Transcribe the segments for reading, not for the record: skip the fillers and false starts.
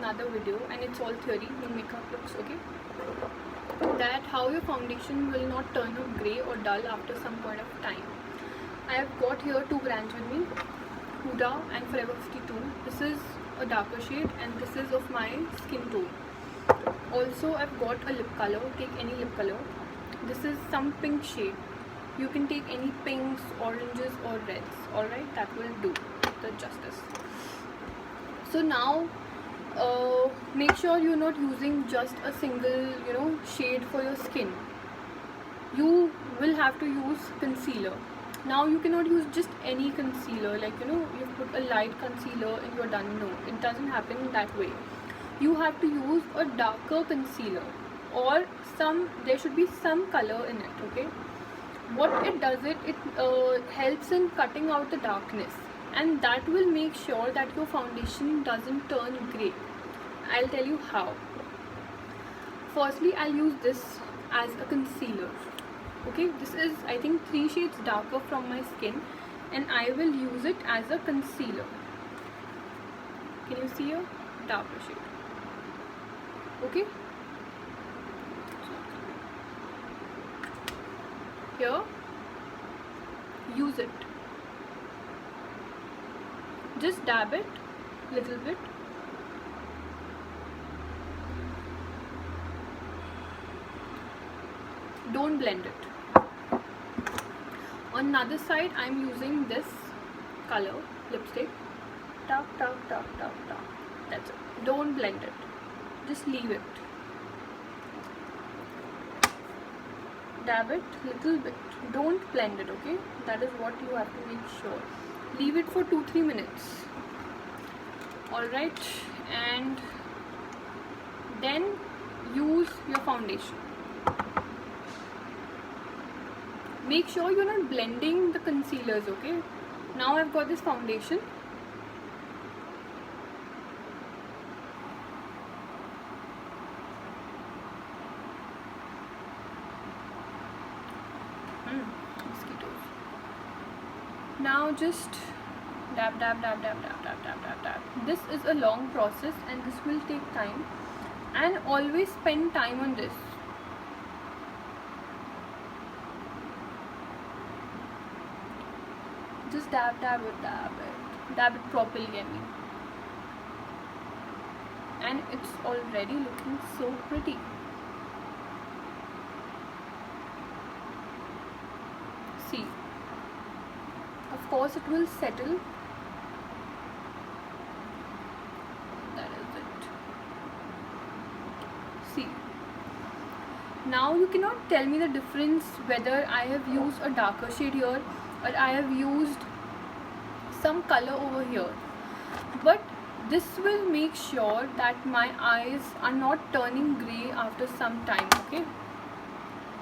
another video, and it's all theory, no makeup looks, okay? That how your foundation will not turn up grey or dull after some point of time. I have got here two brands with me, Huda and Forever 52. This is a darker shade and this is of my skin tone. Also I've got a lip color, take any lip color. This is some pink shade. You can take any pinks, oranges or reds, alright, that will do the justice. So now make sure you're not using just a single shade for your skin. You will have to use concealer. Now you cannot use just any concealer, like you put a light concealer and you're done. No, it doesn't happen that way. You have to use a darker concealer, or there should be some color in it, okay? What it does, it helps in cutting out the darkness, and that will make sure that your foundation doesn't turn grey. I'll tell you how. Firstly, I'll use this as a concealer. Okay, this is I think 3 shades darker from my skin, and I will use it as a concealer. Can you see a darker shade? Okay. Here, use it. Just dab it little bit. Don't blend it. On another side, I'm using this color lipstick. Tap, tap, tap, tap, tap. That's it. Don't blend it. Just leave it. Dab it little bit. Don't blend it, okay? That is what you have to make sure. Leave it for 2-3 minutes. Alright, and then use your foundation. Make sure you're not blending the concealers, okay? Now I've got this foundation. Mosquitoes. Now just dab, dab, dab, dab, dab, dab, dab, dab, dab. This is a long process and this will take time. And always spend time on this. Just dab, dab it, dab it. Dab it properly, I mean. And it's already looking so pretty. See. Of course it will settle. That is it. See. Now you cannot tell me the difference whether I have used a darker shade here or I have used some color over here, but this will make sure that my eyes are not turning grey after some time, okay?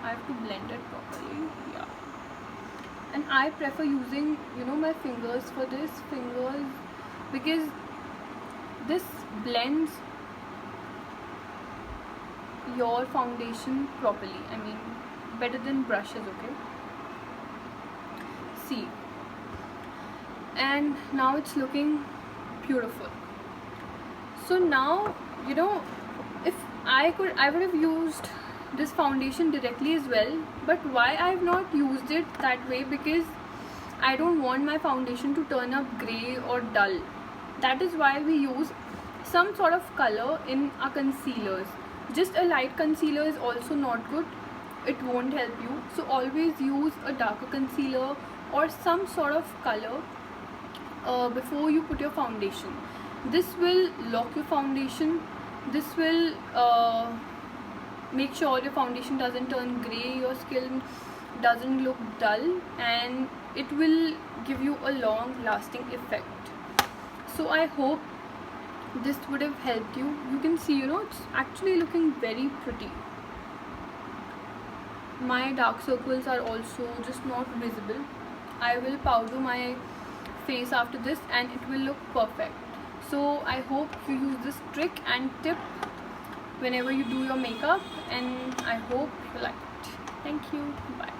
I have to blend it properly, yeah. And I prefer using my fingers for this, because this blends your foundation properly, I mean better than brushes, okay? See, and now it's looking beautiful. So now if I would have used this foundation directly as well, but why I have not used it that way? Because I don't want my foundation to turn up grey or dull. That is why we use some sort of color in our concealers. Just a light concealer is also not good. It won't help you. So always use a darker concealer or some sort of color before you put your foundation. This will lock your foundation. This will make sure your foundation doesn't turn grey, your skin doesn't look dull, and it will give you a long lasting effect. So I hope this would have helped you. You can see it's actually looking very pretty. My dark circles are also just not visible. I will powder my face after this and it will look perfect. So I hope you use this trick and tip whenever you do your makeup, and I hope you like it. Thank you. Bye.